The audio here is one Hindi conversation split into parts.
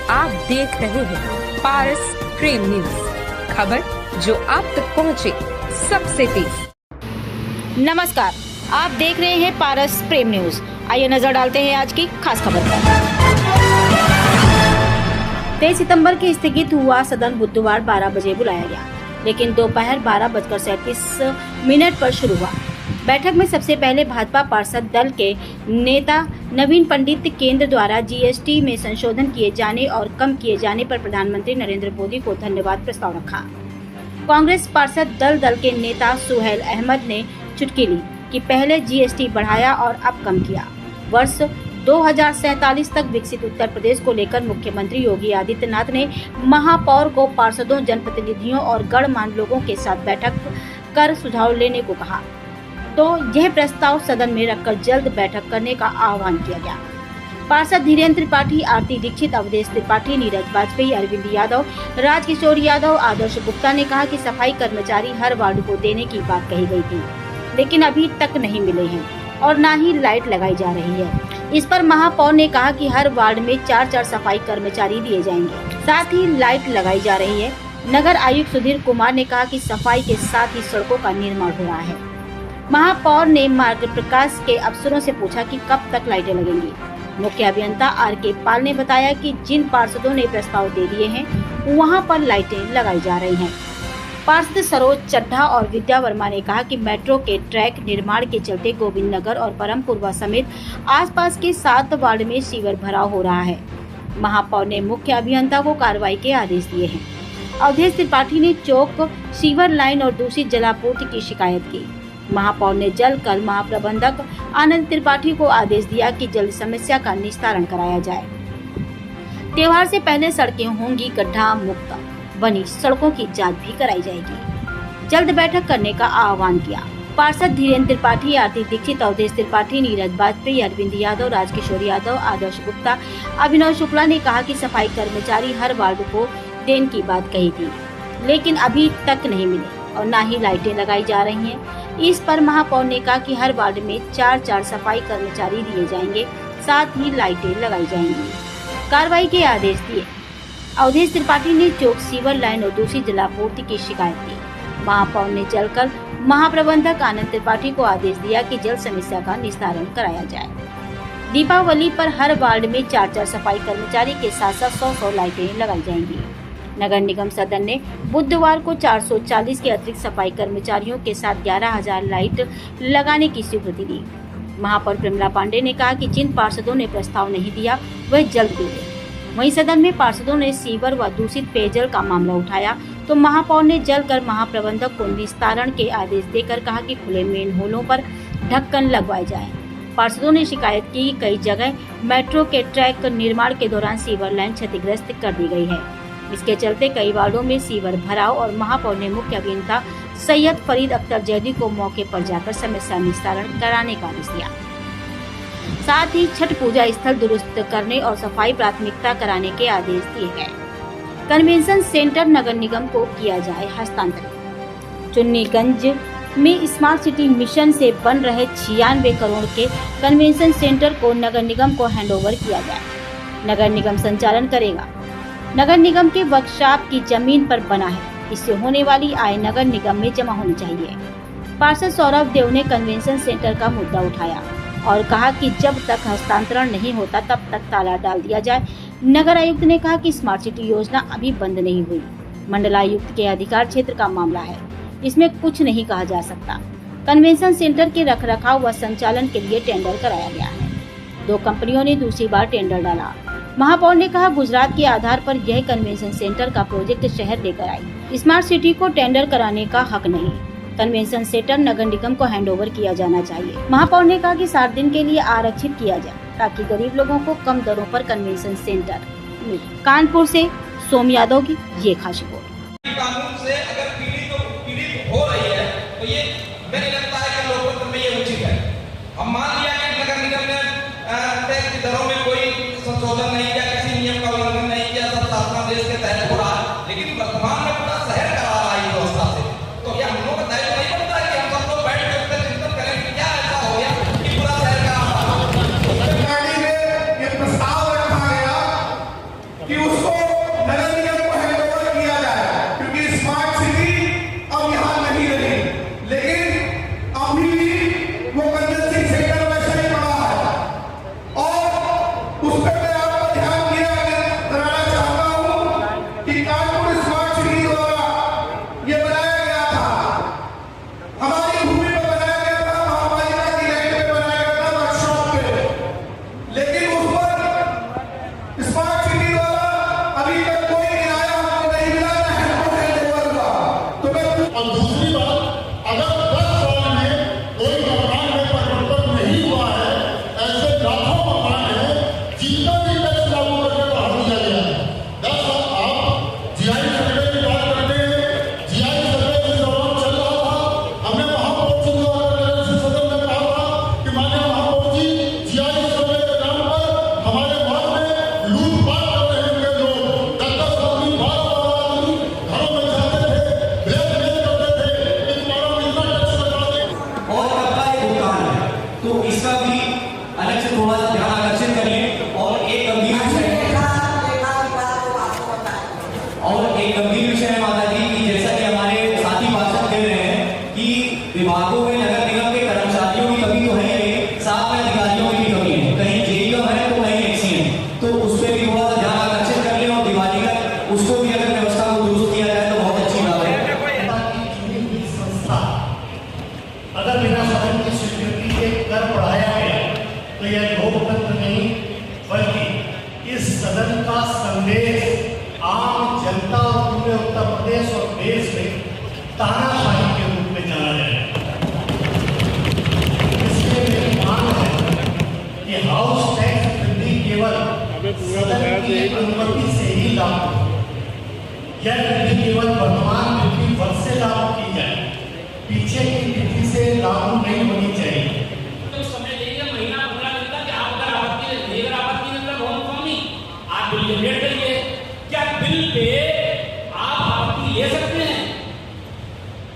आप देख रहे हैं पारस प्रेम न्यूज, खबर जो आप तक पहुंचे सबसे तेज। नमस्कार, आप देख रहे हैं पारस प्रेम न्यूज। आइए नजर डालते हैं आज की खास खबर पर। 23 सितंबर की स्थगित हुआ सदन बुधवार 12 बजे बुलाया गया, लेकिन दोपहर 12:37 पर शुरू हुआ। बैठक में सबसे पहले भाजपा पार्षद दल के नेता नवीन पंडित केंद्र द्वारा जीएसटी में संशोधन किए जाने और कम किए जाने पर प्रधानमंत्री नरेंद्र मोदी को धन्यवाद प्रस्ताव रखा। कांग्रेस पार्षद दल के नेता सुहेल अहमद ने चुटकी ली कि पहले जीएसटी बढ़ाया और अब कम किया। वर्ष 2047 तक विकसित उत्तर प्रदेश को लेकर मुख्यमंत्री योगी आदित्यनाथ ने महापौर को पार्षदों, जनप्रतिनिधियों और गणमान्य लोगों के साथ बैठक कर सुझाव लेने को कहा, तो यह प्रस्ताव सदन में रखकर जल्द बैठक करने का आह्वान किया गया। पार्षद धीरेन्द्र त्रिपाठी, आरती दीक्षित, अवधेश त्रिपाठी, नीरज वाजपेयी, अरविंद यादव, राजकिशोर यादव, आदर्श गुप्ता ने कहा कि सफाई कर्मचारी हर वार्ड को देने की बात कही गई थी, लेकिन अभी तक नहीं मिले हैं और न ही लाइट लगाई जा रही है। इस पर महापौर ने कहा कि हर वार्ड में 4-4 सफाई कर्मचारी दिए जाएंगे, साथ ही लाइट लगाई जा रही है। नगर आयुक्त सुधीर कुमार ने कहा कि सफाई के साथ ही सड़कों का निर्माण हो रहा है। महापौर ने मार्ग प्रकाश के अफसरों से पूछा कि कब तक लाइटें लगेंगी। मुख्य अभियंता आर.के. पाल ने बताया कि जिन पार्षदों ने प्रस्ताव दे दिए हैं वहां पर लाइटें लगाई जा रही हैं। पार्षद सरोज चड्ढा और विद्या वर्मा ने कहा कि मेट्रो के ट्रैक निर्माण के चलते गोविंद नगर और परमपुरवा समेत आसपास के 7 वार्ड में सीवर भराव हो रहा है। महापौर ने मुख्य अभियंता को कार्रवाई के आदेश दिए हैं। अवधेश त्रिपाठी ने चौक, सीवर लाइन और दूषित जलापूर्ति की शिकायत की। महापौर ने जल कल महाप्रबंधक आनंद त्रिपाठी को आदेश दिया कि जल समस्या का निस्तारण कराया जाए। त्योहार से पहले सड़कें होंगी गड्ढा मुक्त, बनी सड़कों की जांच भी कराई जाएगी। जल्द बैठक करने का आह्वान किया। पार्षद धीरेन्द्र त्रिपाठी, आरती दीक्षित, अवधेश त्रिपाठी, नीरज वाजपेयी, अरविंद यादव, राजकिशोर यादव, आदर्श गुप्ता, अभिनव शुक्ला ने कहा कि सफाई कर्मचारी हर वार्ड को देने की बात कही थी, लेकिन अभी तक नहीं मिले और न ही लाइटें लगाई जा रही हैं। इस पर महापौर ने कहा कि हर वार्ड में 4-4 सफाई कर्मचारी दिए जाएंगे, साथ ही लाइटें लगाई जाएंगी। कार्रवाई के आदेश दिए। अवधेश त्रिपाठी ने चौक, सीवर लाइन और दूसरी जलापूर्ति की शिकायत की। महापौर ने जलकर महाप्रबंधक आनंद त्रिपाठी को आदेश दिया कि जल समस्या का निस्तारण कराया जाए। दीपावली पर हर वार्ड में 4-4 सफाई कर्मचारी के साथ 100 लाइटें लगाई जाएंगी। नगर निगम सदन ने बुधवार को 440 के अतिरिक्त सफाई कर्मचारियों के साथ 11,000 लाइट लगाने की स्वीकृति दी। महापौर प्रमिला पांडे ने कहा कि जिन पार्षदों ने प्रस्ताव नहीं दिया वह जल्द दे दें। वहीं सदन में पार्षदों ने सीवर व दूषित पेयजल का मामला उठाया, तो महापौर ने जल कर महाप्रबंधक को निस्तारण के आदेश देकर कहा कि खुले मेन होलों पर ढक्कन लगवाए जाएं। पार्षदों ने शिकायत की कि कई जगह मेट्रो के ट्रैक निर्माण के दौरान सीवर लाइन क्षतिग्रस्त कर दी गई है। इसके चलते कई वार्डों में सीवर भराव और महापौर ने मुख्य अभियंता सैयद फरीद अख्तर जैदी को मौके पर जाकर समस्या निस्तारण कराने का आदेश दिया। साथ ही छठ पूजा स्थल दुरुस्त करने और सफाई प्राथमिकता कराने के आदेश दिए गए। कन्वेंशन सेंटर नगर निगम को किया जाए हस्तांतरित। चुन्नीगंज में स्मार्ट सिटी मिशन से बन रहे 96 करोड़ के कन्वेंशन सेंटर को नगर निगम को हैंडओवर किया जाए। नगर निगम संचालन करेगा। नगर निगम के वर्कशॉप की जमीन पर बना है, इससे होने वाली आय नगर निगम में जमा होनी चाहिए। पार्षद सौरभ देव ने कन्वेंशन सेंटर का मुद्दा उठाया और कहा कि जब तक हस्तांतरण नहीं होता तब तक ताला डाल दिया जाए। नगर आयुक्त ने कहा कि स्मार्ट सिटी योजना अभी बंद नहीं हुई, मंडलायुक्त के अधिकार क्षेत्र का मामला है, इसमें कुछ नहीं कहा जा सकता। कन्वेंशन सेंटर के रखरखाव व संचालन के लिए टेंडर कराया गया है। 2 कंपनियों ने दूसरी बार टेंडर डाला। महापौर ने कहा गुजरात के आधार पर यह कन्वेंशन सेंटर का प्रोजेक्ट शहर लेकर आई। स्मार्ट सिटी को टेंडर कराने का हक नहीं। कन्वेंशन सेंटर नगर निगम को हैंडओवर किया जाना चाहिए। महापौर ने कहा कि 7 दिन के लिए आरक्षित किया जाए ताकि गरीब लोगों को कम दरों पर कन्वेंशन सेंटर मिले। कानपुर से सोम यादव की ये खास रिपोर्ट। कानून से अगर पीड़ित हो रही है तो ये मुझे लगता है कि लोकतंत्र में ये उचित है। अब मान लिया कि नगर निगम ने टैक्स की दरों में कोई संशोधन नहीं किया, किसी नियम का उल्लंघन नहीं किया, सब शासना देश के तहत हो रहा है, लेकिन वर्तमान में पूरा शहर करा रहा है व्यवस्था से। तो यह हम लोग का दायित्व नहीं बनता है कि हम सब लोग बैठ के उस पर चिंतन करें कि क्या ऐसा हो गया कि पूरा शहर करा रहा है। ये प्रस्ताव रखा गया कि उस सदन का संदेश आम जनता और पूरे उत्तर प्रदेश और देश में तानाशाही के रूप में जाना जाए। इसलिए मेरी मांग है कि हाउस टैक्स वृद्धि केवल सदन की अनुमति से ही लागू हो। यह वृद्धि केवल वर्तमान वित्तीय वर्ष से लागू की जाए, पीछे की तिथि से लागू नहीं होनी चाहिए। तो समय लेंगे महीना 15 दिन तक। आप अगर आपत्ति मतलब बहुत कम ही आप बिल जनरेट करिए। क्या बिल पे आप आपत्ति ले सकते हैं?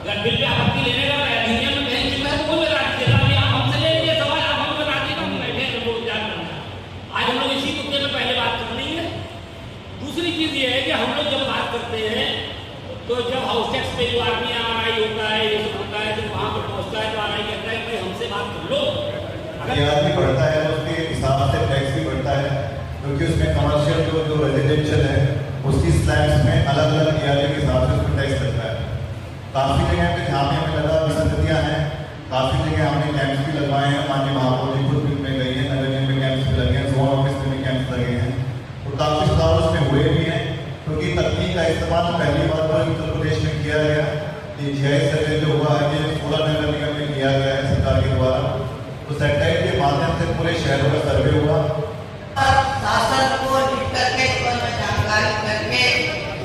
अगर बिल पे आपत्ति लेने का अधिनियम में कहीं चीज है तो वो लगा दीजिए। आप हमसे ले लीजिए सवाल, आप हम लगा दीजिए, हम बैठे हैं लोग जान करना। आज हम लोग इसी मुद्दे में पहले बात करनी है। दूसरी चीज ये है कि हम लोग जब बात करते हैं तो जब हाउस टैक्स पे जो आदमी आरआई होता है, ये सब होता है, जब वहां पर पहुंचता है तो आरआई कहता है कि हमसे बात कर लो। ब्याज भी बढ़ता है तो उसके हिसाब से टैक्स भी बढ़ता है, क्योंकि उसमें कमर्शियल जो रेजिडेंशियल है उसकी स्लैब्स में अलग अलग ब्याज के हिसाब से उसमें टैक्स लगता है। काफ़ी जगह पे जहाँ पे हमें लगा विसंगतियाँ हैं, काफ़ी जगह हमने कैंप्स भी लगवाए हैं। माननीय महापौर जी खुद में गई है, नगर निगम में कैंप्स भी लगे हैं, जोन ऑफिस में भी कैंप्स लगे हैं, तो काफ़ी सुधार उसमें हुए भी हैं। क्योंकि तकनीक का इस्तेमाल पहली बार पर उत्तर प्रदेश में किया गया। ये GI सर्वे जो हुआ है ये 16 नगर निगम में किया गया है सरकार के द्वारा, तो सैटेलाइट के माध्यम से पूरे शहरों का सर्वे हुआ। शासन को दिक्कत के बारे में जानकारी करके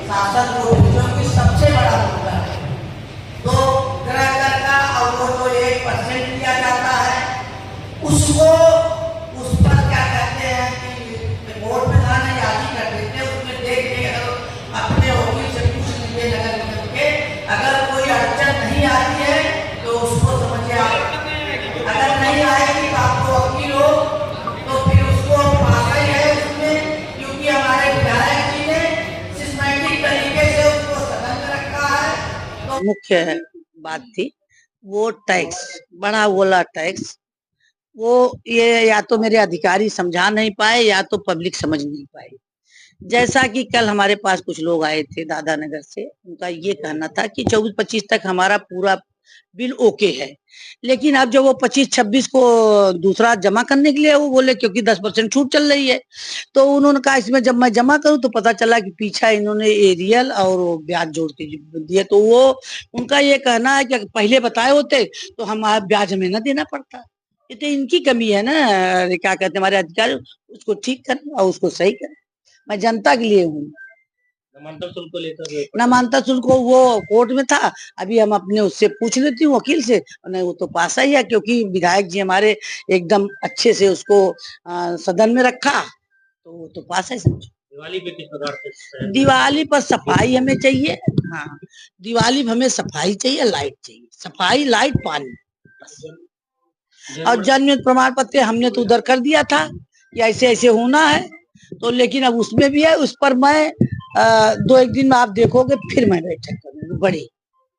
शासन को जो कि सबसे बड़ा मुद्दा है तो गृह कर का और वो जो 1% दिया जाता है उसको उस पर क्या कहते हैं कि वोट में जाने यादी कर देते हैं। उसमें देख के अपने वकील से पूछ लीजिए नगर निगम के, अगर कोई अड़चन नहीं आती है तो उसको समझिए आप, अगर नहीं आएगी तो आपको वकील हो तो फिर उसको पासा ही है उसमें, क्योंकि हमारे विधायक जी ने सिस्टमैटिक तरीके से उसको सदन में रखा है। तो मुख्य बात थी वो टैक्स, बड़ा वाला टैक्स, वो ये या तो मेरे अधिकारी समझा नहीं पाए या तो पब्लिक समझ नहीं पाई। जैसा कि कल हमारे पास कुछ लोग आए थे दादानगर से, उनका ये कहना था कि 24-25 तक हमारा पूरा बिल ओके है, लेकिन अब जब वो 25-26 को दूसरा जमा करने के लिए वो बोले क्योंकि 10% छूट चल रही है, तो उन्होंने कहा इसमें जब मैं जमा करूं तो पता चला कि पीछा इन्होंने एरियल और ब्याज जोड़ के दिए। तो वो उनका ये कहना है कि पहले बताए होते तो हम ब्याज हमें न देना पड़ता। ये तो इनकी कमी है ना, क्या कहते हैं हमारे अधिकारी, उसको ठीक करें और उसको सही करें। मैं जनता के लिए हूँ। नामांतर शुल्क वो कोर्ट में था, अभी हम अपने उससे पूछ लेती हूँ वकील से, नहीं वो तो पास ही है, क्योंकि विधायक जी हमारे एकदम अच्छे से उसको सदन में रखा, तो वो तो पास है। समझो दिवाली पे किस प्रकार से? दिवाली पर सफाई हमें चाहिए। हाँ, दिवाली में हमें सफाई चाहिए, लाइट चाहिए, सफाई, लाइट, पानी बस। और जन्म प्रमाण पत्र हमने तो उधर कर दिया था कि ऐसे ऐसे होना है, तो लेकिन अब उसमें भी है, उस पर मैं 2-1 दिन में आप देखोगे फिर मैं बैठक करूंगी बड़ी।